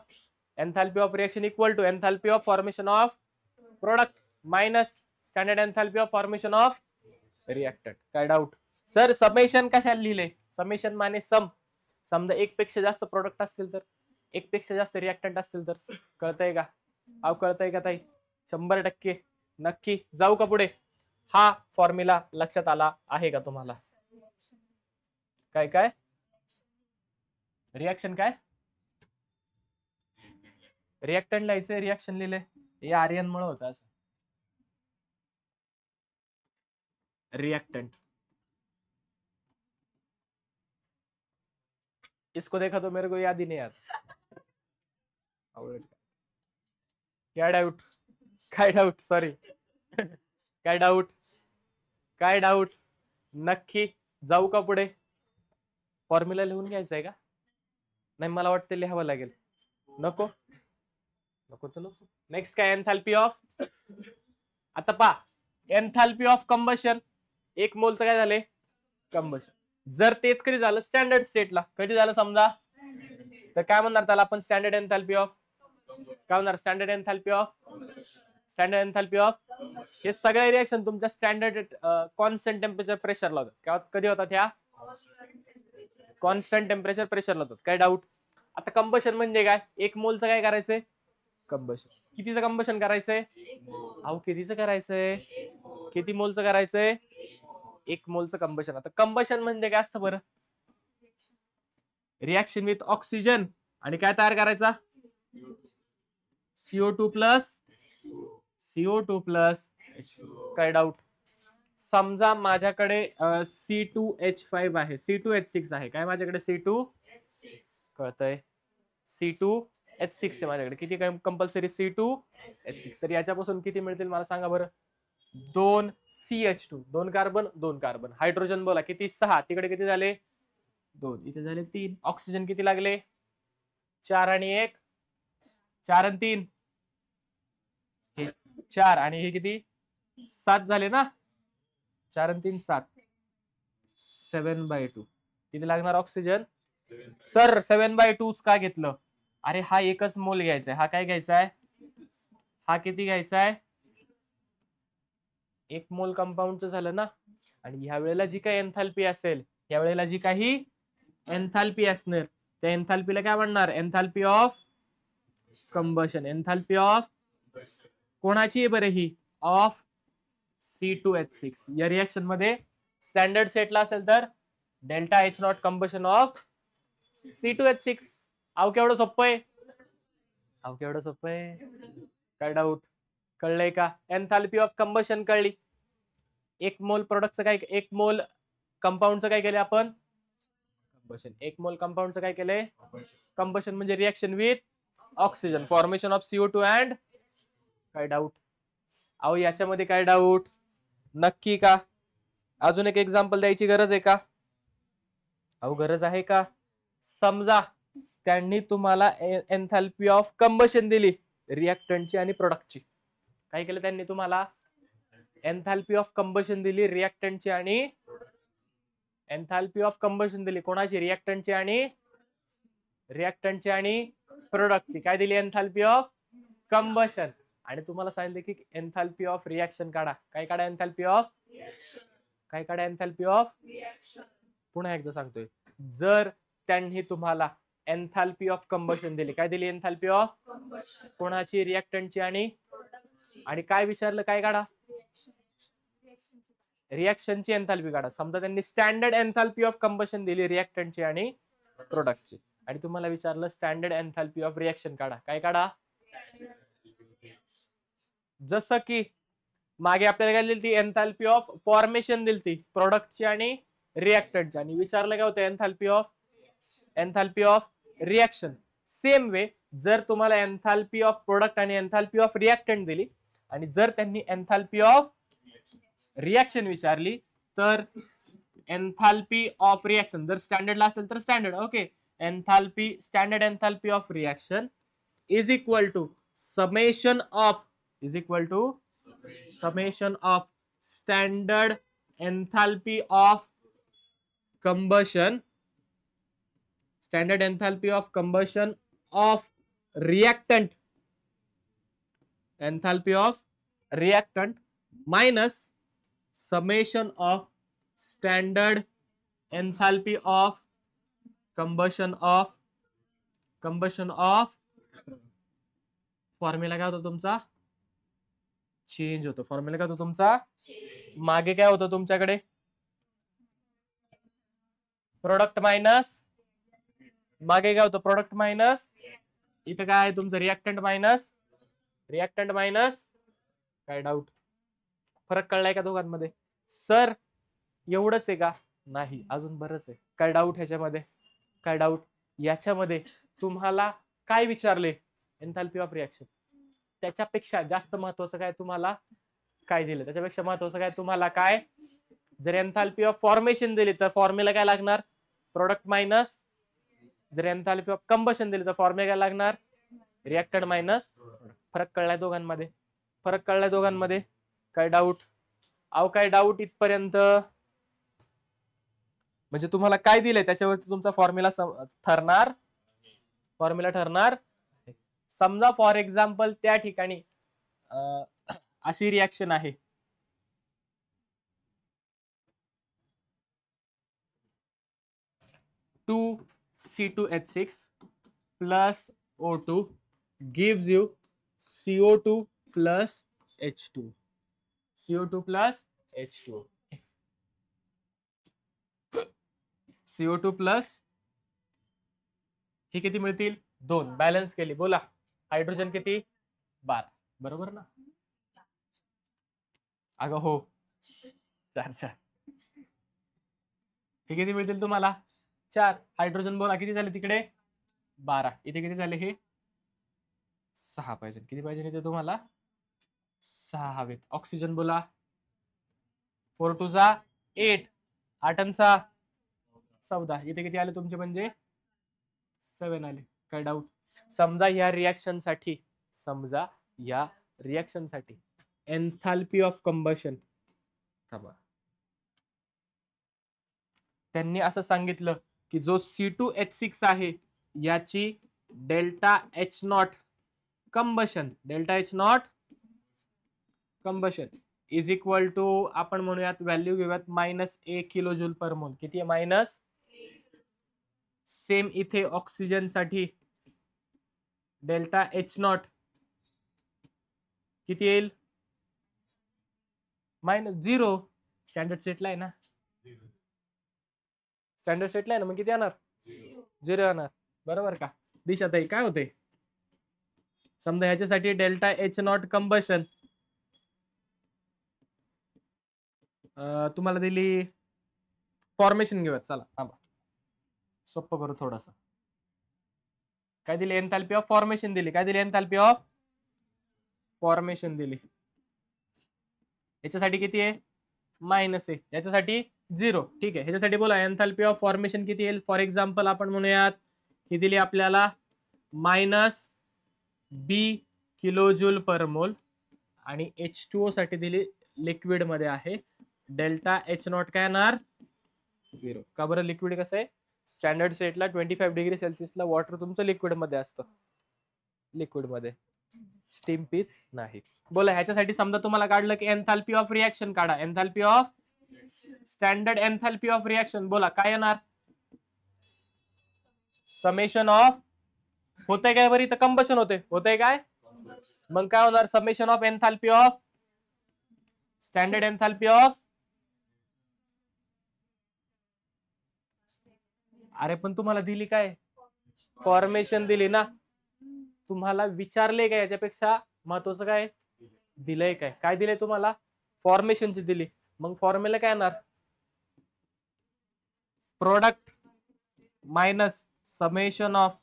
Enthalpy of reaction equal to enthalpy of formation of product minus standard enthalpy of formation of reactant. काय डाऊट? सर समेशन कशाला लिहिले? समेशन माने सम. समजा एक पेक्षा जास्त प्रोडक्ट असतील तर, एक पेक्षा जास्त रिएक्टंट असतील तर. कळतंय का? अहो कळतंय का ताई? 100% नक्की. जाऊ का पुढे? हा फॉर्म्युला लक्षात आला आहे का तुम्हाला? काय काय रिएक्शन? काय रिएक्टंट लिहायचं? रिएक्शन लिहिले हे आर्यन मुळे होतं असं. रिएक्टेंट, इसको देखा तो मेरे को याद ही नहीं आता. क्या डाउट? काय डाउट? सॉरी, काय डाउट? काय डाउट? नक्की. जाऊ का पुढे? फॉर्म्युला लिहून घ्यायचा आहे का? नाही, मला वाटतं लिहावं लागेल. नको नको तर नको. नेक्स्ट काय? Enthalpy of. आता पहा, एन्थाल्पी ऑफ कंबशन. एक मोलचं काय झाले? कंबशन. जर तेच कधी झालं स्टँडर्ड स्टेटला, कधी झालं समजा, तर काय म्हणणार त्याला आपण? Standard enthalpy of. काय म्हणणार? Standard enthalpy of. Standard enthalpy of. हे सगळे रिएक्शन तुमच्या स्टँडर्ड कॉन्स्टंट टेम्परेचर प्रेशरला होतात. कधी होतात ह्या? कॉन्स्टंट टेम्परेचर प्रेशरला होतात. काय डाऊट? आता कंबशन म्हणजे काय? एक मोलचं काय करायचंय? कंबशन. कितीचं कंबशन करायचंय? अहो कितीचं करायचंय? किती मोलचं करायचंय? 1 मोलचं कंबशन. आता कंबशन म्हणजे काय असतं बरं? रिएक्शन विथ ऑक्सिजन आणि काय तयार करायचा? CO2 प्लस काय डाऊट? समजा माझ्याकडे C2H5 आहे, C2H6 आहे. काय माझ्याकडे C2 कळतंय, C2H6 आहे माझ्याकडे. किती कंपल्सरी? C2H6. तर याच्यापासून किती मिळतील मला सांगा बरं? 2 CH2, 2 कार्बन 2 कार्बन. हायड्रोजन बोला किती? 6. तिकडे किती झाले? 2. इथे झाले 3. ऑक्सिजन किती लागले? 4 आणि 1, 4 आणि 3 हे 4 आणि हे किती? 7 झाले ना. 4 आणि 3 7. 7/2 किती लागणार ऑक्सिजन? सर 7/2 का घेतलं? अरे हा एकच मोल घ्यायचा आहे. हा काय घ्यायचा आहे? हा किती घ्यायचा आहे? 1 मोल कंपाऊंडचं झालं ना. आणि ह्या वेळेला जी काही एन्थाल्पी असेल, या वेळेला जी काही एन्थाल्पी असणार, त्या एन्थाल्पीला काय म्हणणार? Enthalpy of combustion. Enthalpy of कोणाची आहे बरं ही? Of C2H6. या रिएक्शन मध्ये स्टँडर्ड सेटला असेल तर delta H0 combustion of C2H6. अहो केवढं सोपं आहे, अहो केवढं सोपं आहे. काय डाऊट? कळलंय का? एन्थाल्पी ऑफ कंबशन कळली. 1 मोल प्रोडक्टचं काय, 1 मोल कंपाऊंडचं काय केलं आपण? कंबशन. 1 मोल कंपाऊंडचं काय केलंय? कंबशन म्हणजे reaction with oxygen, formation of CO2 and. काय डाऊट? अहो याच्यामध्ये काय डाऊट? नक्की का? अजून एक एक्झाम्पल द्यायची गरज आहे का? अहो गरज आहे का? समजा त्यांनी तुम्हाला एन्थाल्पी ऑफ कंबशन दिली रिएक्टंटची आणि प्रोडक्टची. काय केलं त्यांनी तुम्हाला? एन्थाल्पी ऑफ कंबशन दिली रिएक्टंटची आणि एन्थाल्पी ऑफ कंबशन दिली कोणाची? रिएक्टंटची आणि प्रोडक्टची. काय दिली? Enthalpy of combustion. आणि तुम्हाला सांगितले की एन्थाल्पी ऑफ रिएक्शन काढा. काय काढा? Enthalpy of. काय काढा? Enthalpy of. पुन्हा एकदा सांगतोय, जर त्यांनी तुम्हाला एन्थाल्पी ऑफ कंबशन दिली, काय दिली? एन्थाल्पी ऑफ कोणाची? रिएक्टंटची आणि काय विचारलं? काय काढा? रिएक्शनची एन्थाल्पी काढा. समजा त्यांनी स्टँडर्ड एन्थाल्पी ऑफ कंबशन दिली रिएक्टंटची आणि प्रोडक्टची, आणि तुम्हाला विचारलं स्टँडर्ड एन्थाल्पी ऑफ रिएक्शन काढा. काय काढा? जसं की मागे आपल्याला काय दिली? एन्थाल्पी ऑफ फॉर्मेशन दिली प्रोडक्टची आणि रिएक्टंटची, आणि विचारलं काय होतं? Enthalpy of reaction. Same way जर तुम्हाला एन्थाल्पी ऑफ प्रोडक्ट आणि एन्थाल्पी ऑफ रिएक्टंट दिली, आणि जर त्यांनी एन्थाल्पी ऑफ रिएक्शन विचारली, तर एन्थाल्पी ऑफ रिएक्शन जर स्टँडर्डला असेल तर standard, okay, standard enthalpy of reaction is equal to summation of standard enthalpy of combustion of reactant, enthalpy of reactant minus summation of standard enthalpy of combustion of formula काय होतो तुमचा? Change होतो. Formula काय होतो तुमचा? मागे काय होतं तुमच्याकडे? प्रोडक्ट मायनस, मागे काय होतं? प्रोडक्ट मायनस, इथं काय आहे तुमचं? Reactant minus. काय डाऊट? फरक कळलाय का दोघांमध्ये? सर एवढंच आहे का? नाही, अजून बरंच आहे. काय डाऊट ह्याच्यामध्ये? काय डाऊट? याच्यामध्ये तुम्हाला काय विचारले? Enthalpy of reaction. त्याच्यापेक्षा जास्त महत्वाचं काय तुम्हाला काय दिलं? त्याच्यापेक्षा महत्वाचं काय तुम्हाला? काय जर एन्थाल्पी ऑफ फॉर्मेशन दिली तर फॉर्म्युला काय लागणार? Product minus. जर एन्थाल्पी ऑफ कंबशन दिली तर फॉर्म्युला काय लागणार? Reactant minus. फरक कळलाय दोघांमध्ये? काय डाऊट? अहो काय डाऊट इथपर्यंत? म्हणजे तुम्हाला काय दिलंय त्याच्यावरती तुमचा फॉर्म्युला ठरणार. समजा फॉर एक्झाम्पल त्या ठिकाणी अशी रिएक्शन आहे, C2H6 plus O2 gives you CO2 plus H2. CO2 plus हे किती मिळतील? 2. बॅलन्स केली. बोला हायड्रोजन किती? 12. बरोबर ना? अगं हो, 4 4. हे किती मिळतील तुम्हाला? 4. हायड्रोजन बोला किती झाले तिकडे? 12. इथे किती झाले हे? 6 पाहिजे. किती पाहिजे इथे तुम्हाला? 6 हवेत. ऑक्सिजन बोला 4 2 जा 8, 8 आणि 6 14. इथे किती आले तुमचे म्हणजे 7 आले. काय डाऊट? समजा या रिॲक्शन साठी एन्थाल्पी ऑफ कंबशन, थांबा, त्यांनी असं सांगितलं की जो C2H6 आहे याची delta H naught combustion is equal to, आपण म्हणूयात व्हॅल्यू घेऊयात -1 किलो जूल पर मोल. किती आहे मायनस? सेम इथे ऑक्सिजन साठी डेल्टा H नॉट किती येईल? -0. स्टँडर्ड सेटला आहे ना, मग किती येणार? 0 येणार. बरोबर का? दिशात आहे काय होते? समजा ह्याच्यासाठी डेल्टा H नॉट कंबशन तुम्हाला दिली, फॉर्मेशन घेऊयात. चला थांबा, सोपं करू थोडस. काय दिली? एन्थाल्पी ऑफ फॉर्मेशन दिली. काय दिली? एन्थाल्पी ऑफ फॉर्मेशन दिली. याच्यासाठी किती आहे? -आहे. याच्यासाठी 0. ठीक आहे. ह्याच्यासाठी बोला एन्थाल्पी ऑफ फॉर्मेशन किती येईल? फॉर एक्झाम्पल आपण म्हणूयात ही दिली आपल्याला -B किलो जूल पर मोल, आणि H2O साठी दिली लिक्विड मध्ये आहे डेल्टा H नॉट काय येणार? 0. का बरं? लिक्विड कसं आहे? स्टँडर्ड सेटला 25 डिग्री सेल्सिअसला वॉटर तुमचं लिक्विड मध्ये असतं. लिक्विड मध्ये स्टीम पित नाही. बोला ह्याच्यासाठी समजा तुम्हाला काढलं की एन्थाल्पी ऑफ रिएक्शन काढा. Enthalpy of standard enthalpy of reaction बोला काय येणार? समेशन ऑफ, होतंय काय बरं? इथं कंबशन होतंय काय? मग काय होणार? Summation of enthalpy of standard enthalpy of, अरे पण तुम्हाला दिली काय? फॉर्मेशन दिली ना. तुम्हाला विचारले काय? याच्यापेक्षा महत्वाचं काय दिलंय? काय दिलंय तुम्हाला? फॉर्मेशनची दिली. मग फॉर्म्युला काय येणार? Product minus summation of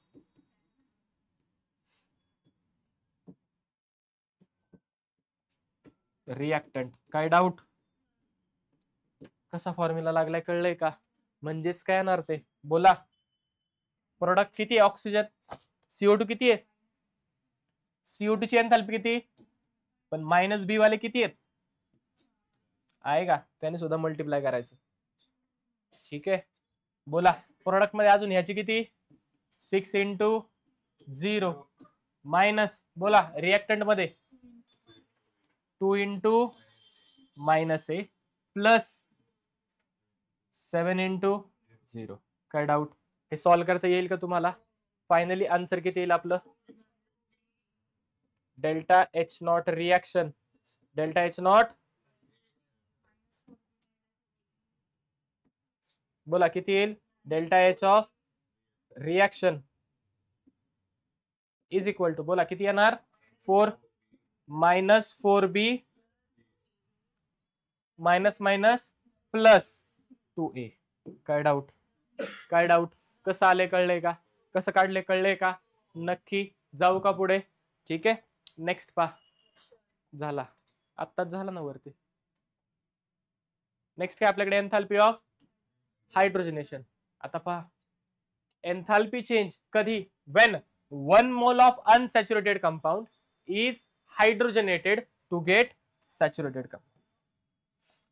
reactant. काय डाऊट? कसा फॉर्म्युला लागलाय कळलंय का? म्हणजेच काय येणार ते बोला. प्रोडक्ट किती आहे? ऑक्सिजन, CO2 किती आहे? CO2 ची एन्थाल्पी किती? पण -B वाले किती आहेत? आहे का? त्याने सुद्धा मल्टिप्लाय करायचं. ठीक आहे. बोला प्रोडक्ट मध्ये अजून ह्याची किती? 6 × 0 मायनस, बोला रिएक्टंट मध्ये 2 × -A प्लस 7 × 0. काय डाऊट? हे सॉल्व्ह करता येईल का तुम्हाला? फायनली आन्सर किती येईल आपलं? Delta H naught reaction, delta H naught बोला किती येईल? Delta H of reaction is equal to, बोला किती येणार? 4 - 4B मायनस प्लस 2A. काय डाऊट? कसं आले कळलंय का? कसं काढले कळलंय का? नक्की. जाऊ का पुढे? ठीक आहे. नेक्स्ट पहा. झाला, आत्ताच झाला ना वरती. नेक्स्ट काय आपल्याकडे? Enthalpy of hydrogenation. आता पहा, एन्थाल्पी चेंज कधी? When 1 mole of unsaturated compound is hydrogenated to get saturated compound.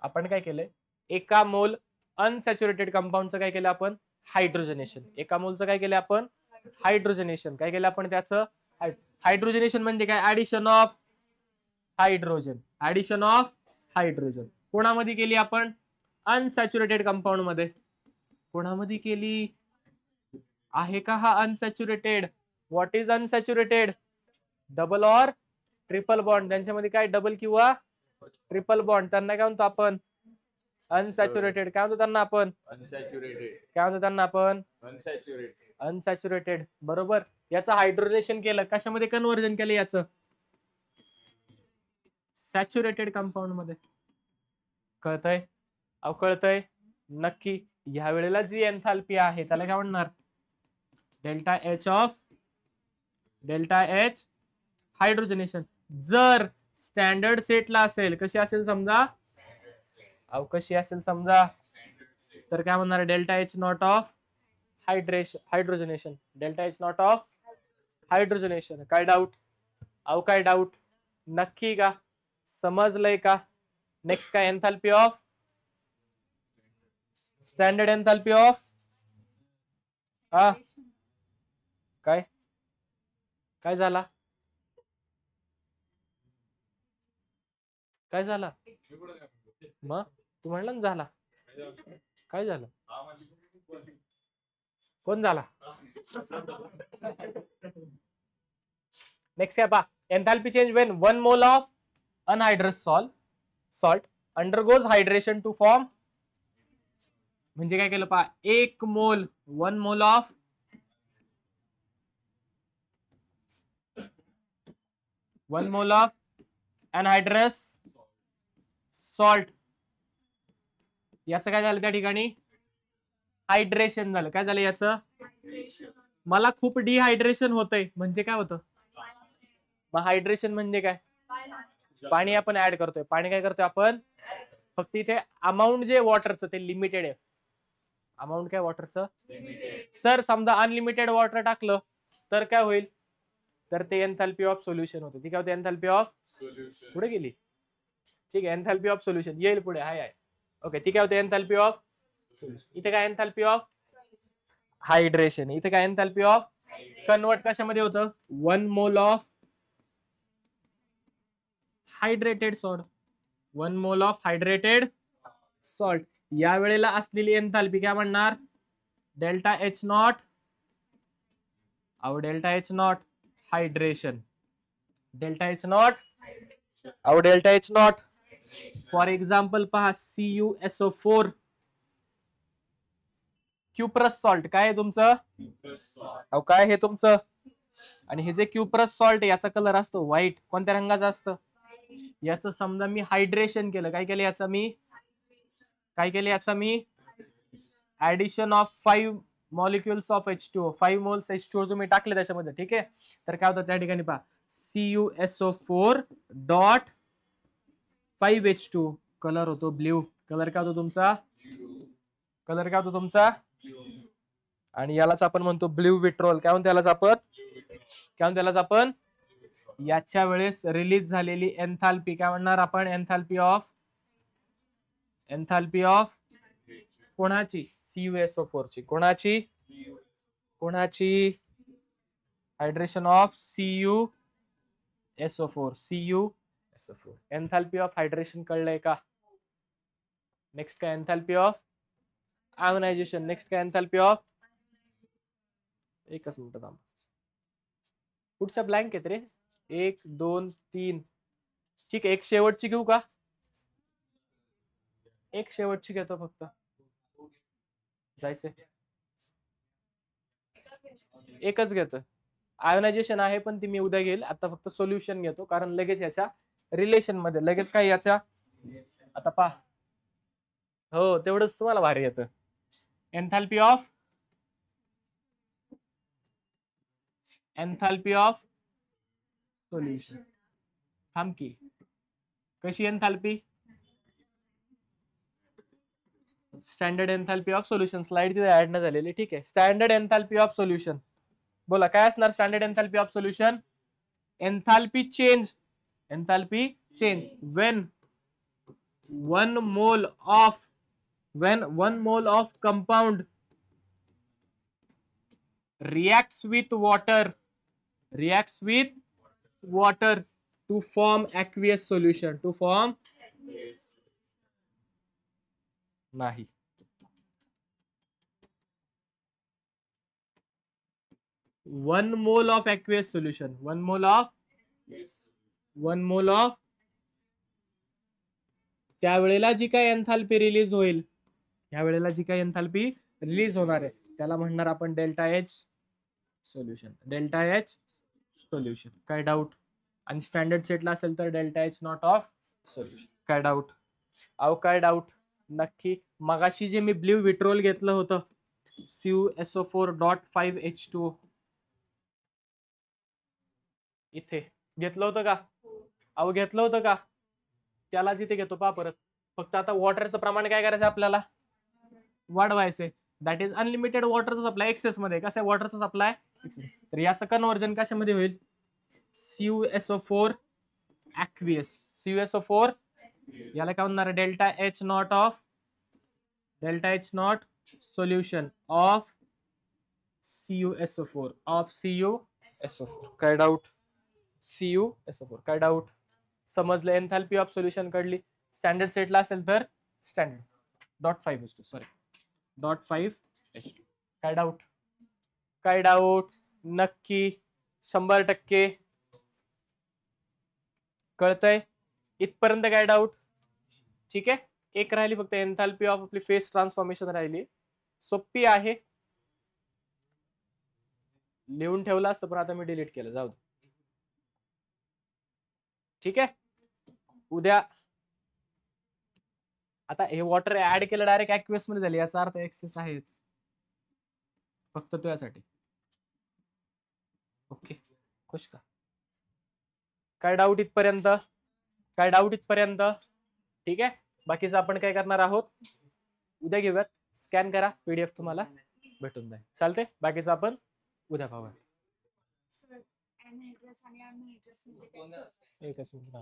आपण काय केलंय? एका मोल अनसॅच्युरेटेड कंपाऊंडचं काय केलं आपण? हायड्रोजनेशन. एका मोलचं काय केलं आपण? हायड्रोजनेशन. काय केलं आपण त्याचं? हायड्रोजनेशन म्हणजे काय? Addition of hydrogen. कोणामध्ये केली आपण? अनसॅच्युरेटेड कंपाऊंड मध्ये. कोणामध्ये केली? आहे का हा unsaturated? What is unsaturated? Double or triple bond. त्यांच्यामध्ये काय डबल किंवा ट्रिपल बॉन्ड, त्यांना काय म्हणतो आपण? अनसॅच्युरेटेड. काय म्हणतो त्यांना आपण? अनसॅच्युरेटेड. बरोबर. याचं हायड्रोजनेशन केलं, कशामध्ये कन्व्हर्जन केलं याचं? सॅच्युरेटेड कंपाऊंड मध्ये. कळतंय? कळतंय नक्की. ह्या वेळेला जी एन्थाल्पी आहे त्याला काय म्हणणार? Delta H hydrogenation. जर स्टँडर्ड सेटला असेल, कशी असेल समजा, कशी असेल समजा, तर काय म्हणणार? Delta H naught of hydrogenation. Delta H naught of hydrogenation. काय डाऊट? काय डाऊट? नक्की का? समजलंय का? नेक्स्ट काय? Enthalpy of standard enthalpy of काय काय झाला? काय झाला मग? तू म्हणला ना झाला. काय झालं? कोण झाला? नेक्स्ट काय पहा? Enthalpy change when 1 mole of anhydrous salt undergoes hydration to form. म्हणजे काय केलं पहा? 1 मोल 1 मोल ऑफ अनहायड्रस सॉल्ट, याचं काय झालं त्या ठिकाणी? हायड्रेशन झालं. काय झालं याचं? मला खूप डिहायड्रेशन होतंय म्हणजे काय होतं? मग हायड्रेशन म्हणजे काय? पाणी आपण ऍड करतोय. पाणी काय करतोय आपण? फक्त इथे अमाऊंट जे वॉटरचं ते लिमिटेड आहे. अमाऊंट काय वॉटरचं? सर समजा अनलिमिटेड वॉटर टाकलं तर काय होईल? तर ते एन्थाल्पी ऑफ सोल्युशन होते. ती काय होते? एन्थाल्पी ऑफ पुढे गेली. ठीक आहे, एन्थाल्पी ऑफ सोल्युशन येईल पुढे. हाय ओके. ती काय होते? Enthalpy of solution. इथे काय? Enthalpy of hydration. इथे काय? एन्थाल्पी ऑफ कन्वर्ट कशामध्ये होतं? 1 mole of hydrated salt. 1 mole of hydrated salt. या वेळेला असलेली एन्थाल्पी काय म्हणणार? Delta H not. Delta H not hydration. Delta H not. Delta H not. For example पहा, CuSO4 क्युप्रस सॉल्ट. काय आहे तुमचं? काय हे तुमचं? आणि हे जे क्युप्रस सॉल्ट याचा कलर असतो व्हाईट. कोणत्या रंगाचा असतं? याचं समजा मी हायड्रेशन केलं. काय केलं याचं मी? Addition of 5 molecules of H2O. 5 moles H2O तुम्ही टाकले त्याच्यामध्ये. ठीक आहे, तर काय होतं त्या ठिकाणी पहा? CuSO4 dot 5H2O. कलर होतो ब्ल्यू. कलर काय होतो तुमचा? आणि यालाच आपण म्हणतो ब्ल्यू विट्रोल. काय म्हणतो यालाच आपण? याच्या वेळेस रिलीज झालेली एन्थाल्पी काय म्हणणार आपण? एन्थाल्पी ऑफ कोणाची? CuSO4 ची. कोणाची? Hydration of CuSO4. Enthalpy of hydration कळलंय का? नेक्स्ट काय? Enthalpy of ionisation. नेक्स्ट काय? एन्थाल्पी ऑफ, एकच मिनिट थांब, पुढच्या ब्लँक आहेत रे. 1 2 3. ठीक आहे, एक शेवटची घेऊ का? एक शेवटची घेतो फक्त. जायचंय एकच घेतो. आयोनायझेशन आहे पण ती मी उद्या घेईल. आता फक्त सोल्युशन घेतो कारण लगेच याच्या रिलेशन मध्ये लगेच काय याच्या. आता पहा, हो तेवढंच तुम्हाला भारी येतं. Enthalpy of solution. थांब की, कशी enthalpy? Standard enthalpy of solution. Slide तिथे ऍड नाही झालेली. ठीक आहे, स्टँडर्ड एन्थाल्पी ऑफ सोल्युशन. बोला काय असणार standard enthalpy of solution? Enthalpy change when 1 mole of compound reacts with water to form aqueous solution. नाही. 1 mole of aqueous solution. 1 mole of त्यावेळेला जी काही एन्थाल्पी रिलीज होईल, होणार आहे त्याला म्हणणार आपण डेल्टा एच सोल्युशन. काय डाऊट? आणि स्टँडर्ड सेटला असेल तर delta H naught of solution. काय डाऊट? अहो काय डाऊट? नक्की. मगाशी जे मी ब्ल्यू विट्रोल घेतलं होतं CuSO4.5H2O इथे घेतलं होतं का? अहो घेतलं होतं का? त्याला जिथे घेतो पहा परत. फक्त आता वॉटरचं प्रमाण काय करायचं आपल्याला? वाढवायचंय. दॅट इज अनलिमिटेड वॉटरचा सप्लाय एक्सेस मध्ये. कसं आहे वॉटरचा सप्लाय? तर याचं कन्व्हर्जन कशामध्ये होईल? CuSO4 aqueous. CuSO4 याला काय म्हणणार आहे? Delta H not solution of CuSO4 काय डाऊट? CuSO4 काय डाऊट? समजलं? एन्थॅल्पी ऑफ सोल्युशन कळली. स्टँडर्ड सेटला असेल तर स्टँडर्ड .5H2 सॉरी .5H2 काय डाऊट? काय डाऊट? नक्की 100% कळतंय? इथपर्यंत काय डाऊट? ठीक आहे. एक राहिली फक्त एन्थॅल्पी ऑफ आपली फेस ट्रान्सफॉर्मेशन राहिली. सोपी आहे. लिहून ठेवलं असतं पण आता मी डिलीट केलं. जाऊ दे. ठीक आहे. उद्या आता हे वॉटर ऍड केलं डायरेक्ट ऍक्वेस मध्ये झाली. याचा अर्थ एक्सेस आहेच फक्त तुझ्यासाठी. ओके खुश का? काय डाऊट इथपर्यंत? काय डाऊट इथपर्यंत? ठीक आहे. बाकीचं आपण काय करणार आहोत उद्या घेऊयात. स्कॅन करा PDF तुम्हाला भेटून जाईल. चालते. बाकीचं आपण उद्या पाहूयात. एकच मिनिट.